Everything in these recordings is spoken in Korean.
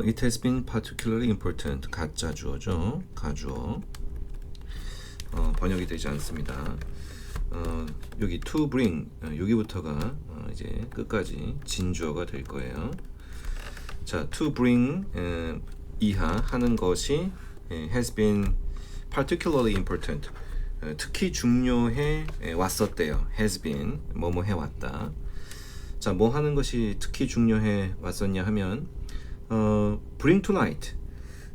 It has been particularly important. 가짜 주어죠. 가주어. 번역이 되지 않습니다. 여기 to bring 여기부터가 이제 끝까지 진주어가 될 거예요. 자, to bring 이하 하는 것이 has been particularly important. 특히 중요해 왔었대요. has been 뭐뭐 해왔다. 자, 뭐 하는 것이 특히 중요해 왔었냐 하면 bring to light.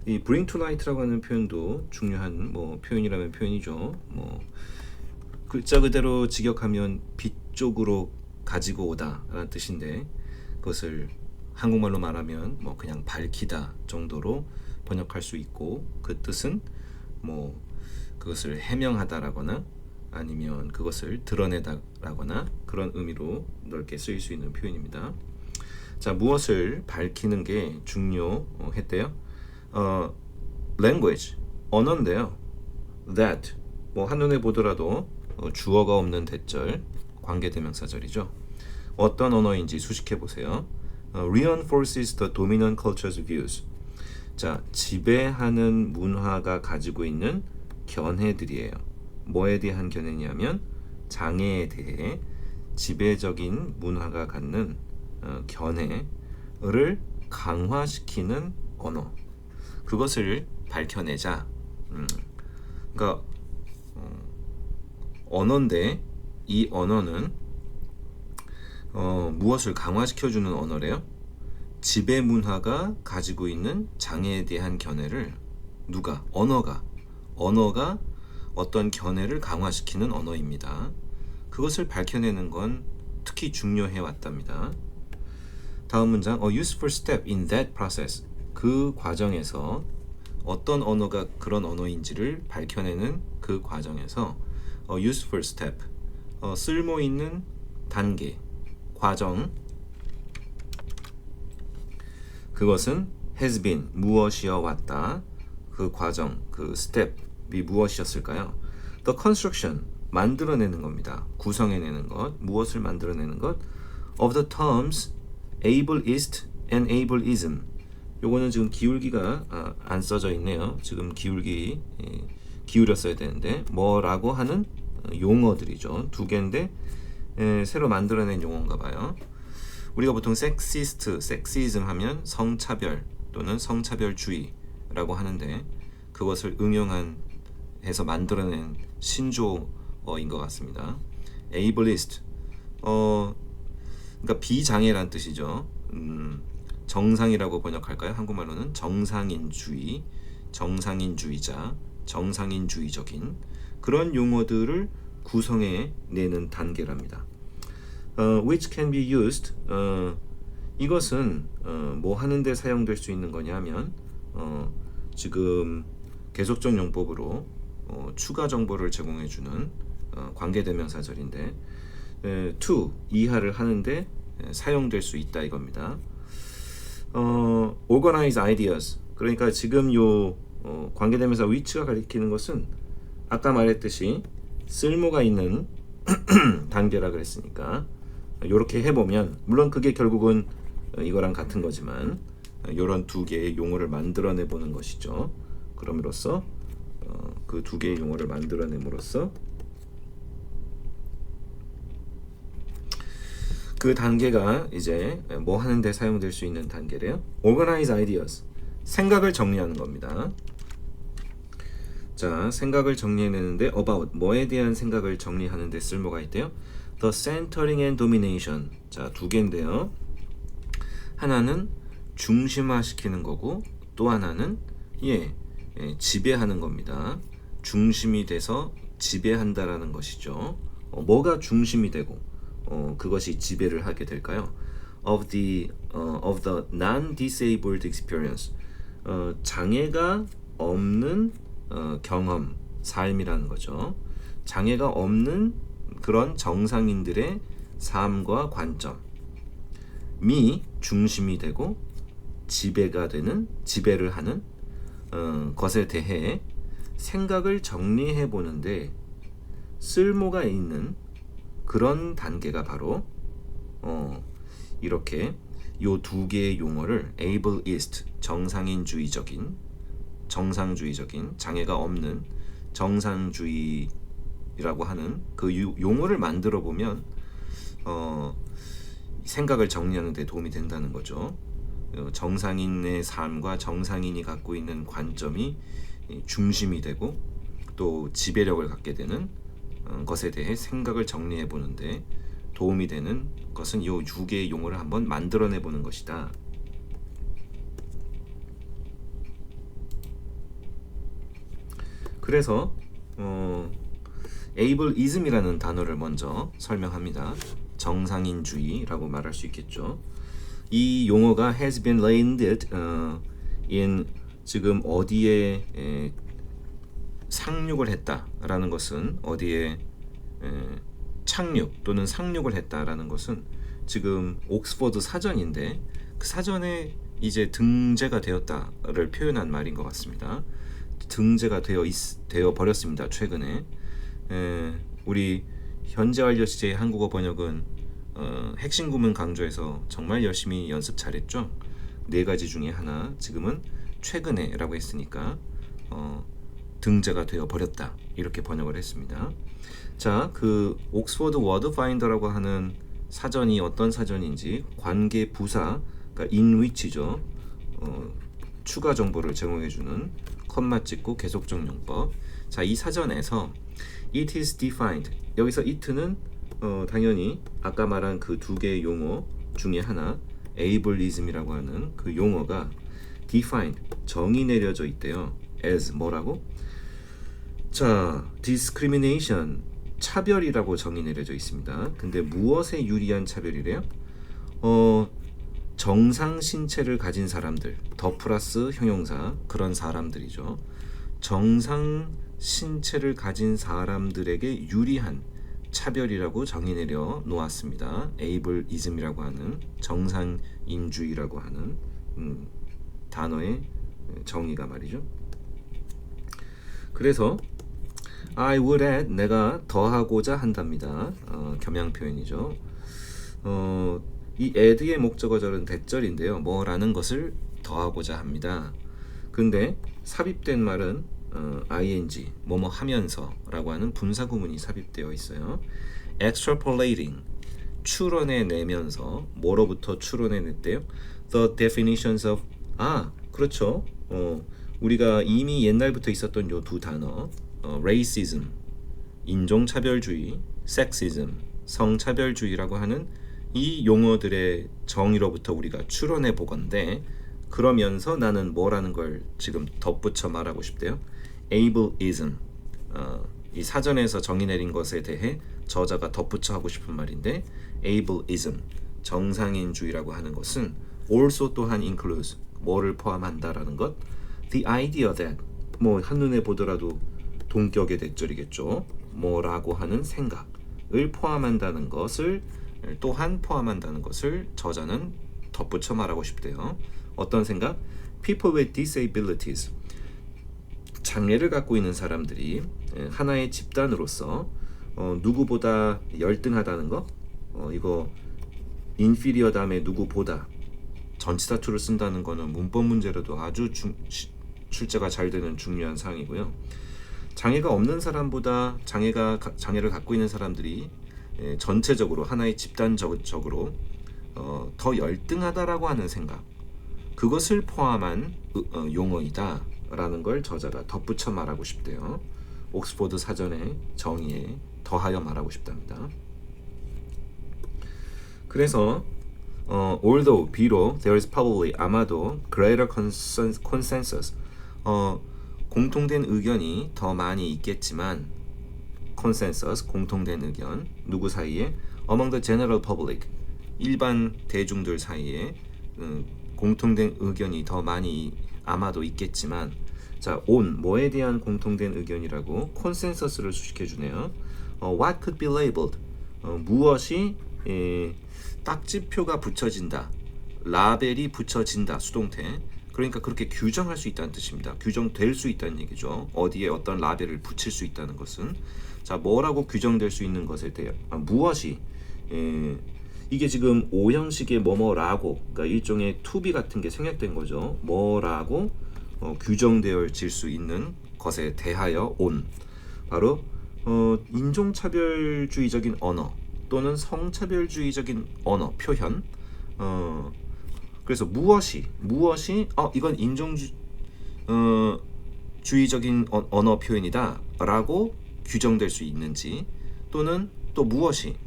이 bring to light라고 하는 표현도 중요한 표현이라면 표현이죠. 글자 그대로 직역하면 빛 쪽으로 가지고 오다라는 뜻인데 그것을 한국말로 말하면 그냥 밝히다 정도로 번역할 수 있고 그 뜻은 그것을 해명하다라거나 아니면 그것을 드러내다라거나 그런 의미로 넓게 쓰일 수 있는 표현입니다. 자, 무엇을 밝히는 게 중요했대요? language, 언어인데요. that, 한눈에 보더라도 주어가 없는 대절, 관계대명사절이죠. 어떤 언어인지 수식해 보세요. reinforces the dominant culture's views. 자, 지배하는 문화가 가지고 있는 견해들이에요. 뭐에 대한 견해냐면 장애에 대해 지배적인 문화가 갖는 견해를 강화시키는 언어. 그것을 밝혀내자. 그러니까 언어인데 이 언어는 무엇을 강화시켜주는 언어래요? 지배 문화가 가지고 있는 장애에 대한 견해를 언어가 어떤 견해를 강화시키는 언어입니다. 그것을 밝혀내는 건 특히 중요해 왔답니다. 다음 문장, a useful step in that process. 그 과정에서 어떤 언어가 그런 언어인지를 밝혀내는 그 과정에서 a useful step, 쓸모 있는 단계, 과정. 그것은 has been, 무엇이어 왔다. 그 과정, 그 step이 무엇이었을까요? The construction, 만들어내는 겁니다. 구성해내는 것, 무엇을 만들어내는 것? Of the terms ableist and ableism. 요거는 지금 기울기가 안 써져 있네요. 지금 기울였어야 되는데 뭐라고 하는 용어들이죠. 두 개인데 새로 만들어낸 용어인가 봐요. 우리가 보통 섹시즘 하면 성차별 또는 성차별주의라고 하는데 그것을 응용해서 만들어낸 신조어인 것 같습니다. ableist, 그러니까 비장애란 뜻이죠. 정상이라고 번역할까요? 한국말로는 정상인주의, 정상인주의자, 정상인주의적인 그런 용어들을 구성해내는 단계랍니다. Which can be used. 이것은 뭐 하는데 사용될 수 있는 거냐면 지금 계속적 용법으로 추가 정보를 제공해주는 관계대명사절인데 to 이하를 하는데 사용될 수 있다 이겁니다. organize ideas. 그러니까 지금 요 관계대명사 which가 가리키는 것은 아까 말했듯이 쓸모가 있는 단계라 그랬으니까 이렇게 해보면 물론 그게 결국은 이거랑 같은 거지만 이런 두 개의 용어를 만들어내 보는 것이죠. 그럼으로써 그 두 개의 용어를 만들어냄으로써 그 단계가 이제 뭐 하는데 사용될 수 있는 단계래요. Organize ideas. 생각을 정리하는 겁니다. 자, 생각을 정리해내는데 about 뭐에 대한 생각을 정리하는 데 쓸모가 있대요. The centering and domination. 자, 두 개인데요. 하나는 중심화시키는 거고 또 하나는 지배하는 겁니다. 중심이 돼서 지배한다라는 것이죠. 뭐가 중심이 되고 그것이 지배를 하게 될까요? Of the non-disabled experience. 장애가 없는 경험, 삶이라는 거죠. 장애가 없는 그런 정상인들의 삶과 관점이 중심이 되고 지배를 하는 것에 대해 생각을 정리해 보는데 쓸모가 있는 그런 단계가 바로 이렇게 요 두 개의 용어를 ableist 정상주의적인 장애가 없는 정상주의라고 하는 그 용어를 만들어 보면 생각을 정리하는 데 도움이 된다는 거죠. 정상인의 삶과 정상인이 갖고 있는 관점이 중심이 되고 또 지배력을 갖게 되는 것에 대해 생각을 정리해 보는데 도움이 되는 것은 이 두 개의 용어를 한번 만들어내 보는 것이다. 그래서 ableism이라는 단어를 먼저 설명합니다. 정상인주의라고 말할 수 있겠죠. 이 용어가 has been landed in 지금 어디에 상륙을 했다라는 것은 어디에 착륙 또는 상륙을 했다라는 것은 지금 옥스퍼드 사전인데 그 사전에 이제 등재가 되었다를 표현한 말인 것 같습니다. 등재가 되어 버렸습니다. 최근에 우리 현재 완료 시제의 한국어 번역은 핵심 구문 강조해서 정말 열심히 연습 잘했죠. 네 가지 중에 하나 지금은 최근에라고 했으니까 등재가 되어 버렸다 이렇게 번역을 했습니다. 자, 그 옥스퍼드 워드 파인더라고 하는 사전이 어떤 사전인지 관계 부사, 그러니까 in which죠. 추가 정보를 제공해주는 컴마 찍고 계속적 용법. 자, 이 사전에서 it is defined. 여기서 it는 당연히 아까 말한 그 두 개의 용어 중에 하나 ableism이라고 하는 그 용어가 defined 정의 내려져 있대요. as 뭐라고? 자, discrimination 차별이라고 정의 내려져 있습니다. 근데 무엇에 유리한 차별이래요? 정상 신체를 가진 사람들, 더 플러스 형용사 그런 사람들이죠. 정상 신체를 가진 사람들에게 유리한 차별이라고 정의 내려 놓았습니다. ableism이라고 하는 정상인주의라고 하는 단어의 정의가 말이죠. 그래서 I would add 내가 더하고자 한답니다. 겸양 표현이죠. 이 add의 목적어절은 대절인데요. 뭐라는 것을 더하고자 합니다. 근데 삽입된 말은 ing 뭐뭐 하면서라고 하는 분사 구문이 삽입되어 있어요. extrapolating 추론해 내면서 뭐로부터 추론해 냈대요? The definitions of 그렇죠. 우리가 이미 옛날부터 있었던 요 두 단어 racism 인종차별주의, sexism 성차별주의라고 하는 이 용어들의 정의로부터 우리가 추론해 보건대 그러면서 나는 뭐라는 걸 지금 덧붙여 말하고 싶대요. ableism 이 사전에서 정의 내린 것에 대해 저자가 덧붙여 하고 싶은 말인데 ableism 정상인주의라고 하는 것은 also 또한 includes 뭐를 포함한다라는 것 the idea that 뭐 한눈에 보더라도 동격의 대절이겠죠. 뭐라고 하는 생각을 포함한다는 것을 또한 포함한다는 것을 저자는 덧붙여 말하고 싶대요. 어떤 생각? People with disabilities 장애를 갖고 있는 사람들이 하나의 집단으로서 누구보다 열등하다는 거 이거 inferior 다음에 누구보다 전치사 to를 쓴다는 거는 문법 문제로도 아주 출제가 잘 되는 중요한 사항이고요. 장애가 없는 사람보다 장애를 갖고 있는 사람들이 전체적으로 하나의 집단적으로 더 열등하다라고 하는 생각 그것을 포함한 용어이다 라는 걸 저자가 덧붙여 말하고 싶대요. 옥스퍼드 사전의 정의에 더하여 말하고 싶답니다. 그래서 although 비록 there is probably 아마도 greater consensus 공통된 의견이 더 많이 있겠지만 consensus 공통된 의견 누구 사이에 among the general public 일반 대중들 사이에 공통된 의견이 더 많이 아마도 있겠지만 자, on 뭐에 대한 공통된 의견이라고 consensus를 수식해 주네요. what could be labeled 무엇이 딱지표가 붙여진다. 라벨이 붙여진다. 수동태. 그러니까 그렇게 규정할 수 있다는 뜻입니다. 규정될 수 있다는 얘기죠. 어디에 어떤 라벨을 붙일 수 있다는 것은 자 뭐라고 규정될 수 있는 것에 대해 무엇이 이게 지금 O 형식의 뭐뭐라고, 그러니까 일종의 to be 같은 게 생략된 거죠. 뭐라고 규정되어질 수 있는 것에 대하여 온, 바로 인종차별주의적인 언어 또는 성차별주의적인 언어 표현. 그래서 무엇이 이건 인종주의적인 언어 표현이다라고 규정될 수 있는지, 또는 또 무엇이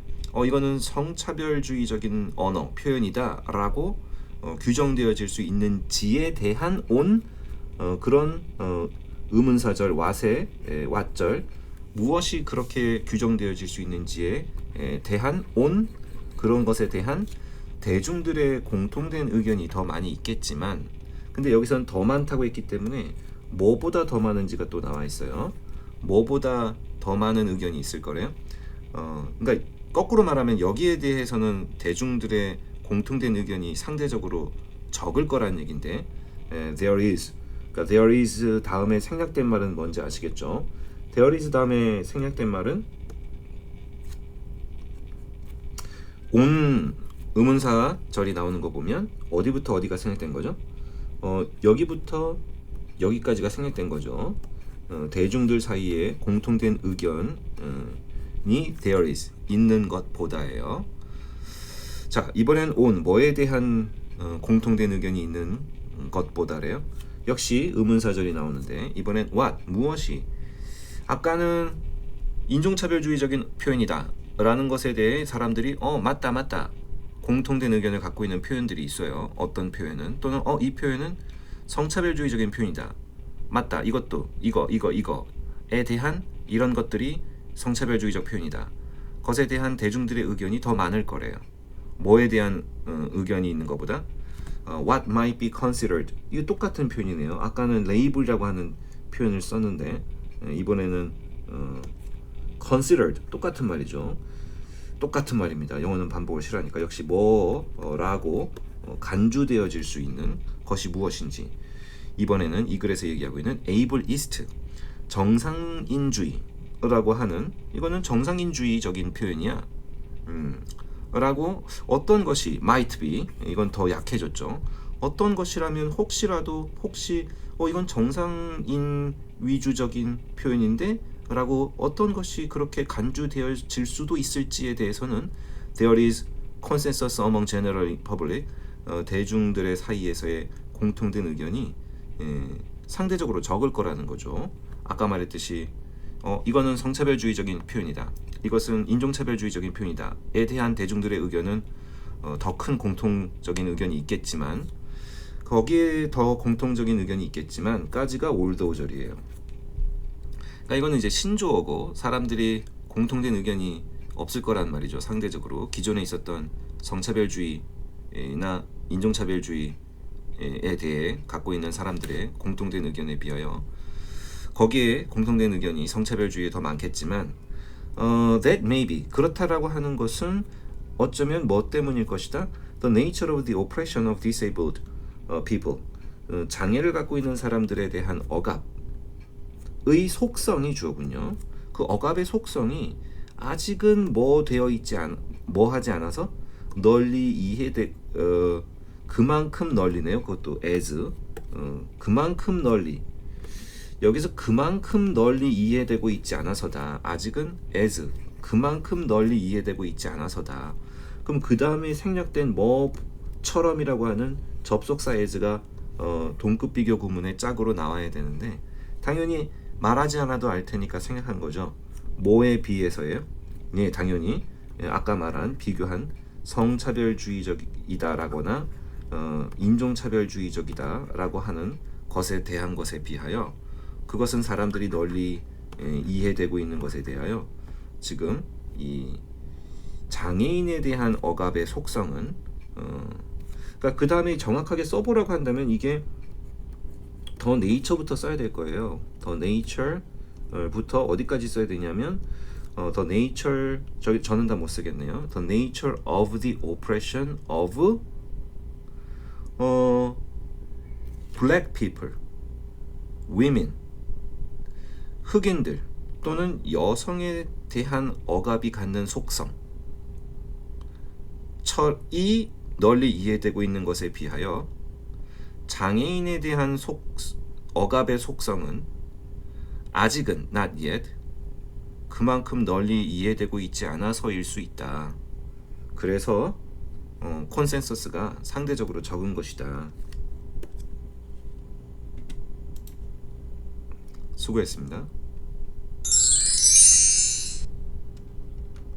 이거는 성차별주의적인 언어 표현이다라고 규정되어질 수 있는지에 대한 온 그런 의문사절 what의 what절, 무엇이 그렇게 규정되어질 수 있는지에 대한 온 그런 것에 대한 대중들의 공통된 의견이 더 많이 있겠지만, 근데 여기서는 더 많다고 했기 때문에 뭐보다 더 많은지가 또 나와 있어요. 뭐보다 더 많은 의견이 있을 거래요. 그러니까 거꾸로 말하면 여기에 대해서는 대중들의 공통된 의견이 상대적으로 적을 거란 얘긴데, there is, 그러니까 there is 다음에 생략된 말은 뭔지 아시겠죠? there is 다음에 생략된 말은 온 의문사절이 나오는 거 보면 어디부터 어디가 생략된 거죠? 여기부터 여기까지가 생략된 거죠. 대중들 사이에 공통된 의견이 there is, 있는 것보다예요. 자, 이번엔 on, 뭐에 대한 공통된 의견이 있는 것보다래요. 역시 의문사절이 나오는데 이번엔 what, 무엇이. 아까는 인종차별주의적인 표현이다 라는 것에 대해 사람들이 맞다 공통된 의견을 갖고 있는 표현들이 있어요. 어떤 표현은, 또는 이 표현은 성차별주의적인 표현이다, 맞다, 이것도 이거에 대한 이런 것들이 성차별주의적 표현이다, 것에 대한 대중들의 의견이 더 많을 거래요. 뭐에 대한 의견이 있는 것보다. what might be considered, 이거 똑같은 표현이네요. 아까는 label이라고 하는 표현을 썼는데 이번에는 considered, 똑같은 말이죠. 똑같은 말입니다. 영어는 반복을 싫어하니까. 역시 뭐라고 간주되어질 수 있는 것이 무엇인지. 이번에는 이 글에서 얘기하고 있는 ableist, 정상인주의라고 하는, 이거는 정상인주의적인 표현이야 라고, 어떤 것이 might be, 이건 더 약해졌죠. 어떤 것이라면 혹시라도, 이건 정상인 위주적인 표현인데 라고, 어떤 것이 그렇게 간주되어질 수도 있을지에 대해서는 there is consensus among general public, 대중들의 사이에서의 공통된 의견이 상대적으로 적을 거라는 거죠. 아까 말했듯이 이거는 성차별주의적인 표현이다, 이것은 인종차별주의적인 표현이다에 대한 대중들의 의견은 더 큰 공통적인 의견이 있겠지만, 거기에 더 공통적인 의견이 있겠지만 까지가 올더우절이에요. 그러니까 이거는 이제 신조어고 사람들이 공통된 의견이 없을 거란 말이죠. 상대적으로 기존에 있었던 성차별주의나 인종차별주의에 대해 갖고 있는 사람들의 공통된 의견에 비하여 거기에 공통된 의견이 성차별주의에 더 많겠지만, that may be, 그렇다라고 하는 것은 어쩌면 뭐 때문일 것이다. The nature of the oppression of disabled people, 장애를 갖고 있는 사람들에 대한 억압의 속성이 주어군요. 그 억압의 속성이 아직은 뭐 하지 않아서 널리 그만큼 널리네요. 그것도 as, 그만큼 널리, 여기서 그만큼 널리 이해되고 있지 않아서다. 아직은 as, 그만큼 널리 이해되고 있지 않아서다. 그럼 그 다음에 생략된 뭐처럼이라고 하는 접속사 as가 동급 비교 구문의 짝으로 나와야 되는데, 당연히 말하지 않아도 알 테니까 생략한 거죠. 뭐에 비해서예요? 네, 당연히 아까 말한 비교한 성차별주의적이다라거나 인종차별주의적이다라고 하는 것에 대한 것에 비하여, 그것은 사람들이 널리 이해되고 있는 것에 대하여 지금 이 장애인에 대한 억압의 속성은 그러니까 그 다음에 정확하게 써보라고 한다면 이게 더 네이처부터 써야 될 거예요. 더 네이처부터 어디까지 써야 되냐면 더 네이처, 저는 다 못 쓰겠네요. The nature of the oppression of black people, women, 흑인들 또는 여성에 대한 억압이 갖는 속성 철이 널리 이해되고 있는 것에 비하여 장애인에 대한 억압의 속성은 아직은 not yet 그만큼 널리 이해되고 있지 않아서일 수 있다. 그래서 콘센서스가 상대적으로 적은 것이다. 수고했습니다.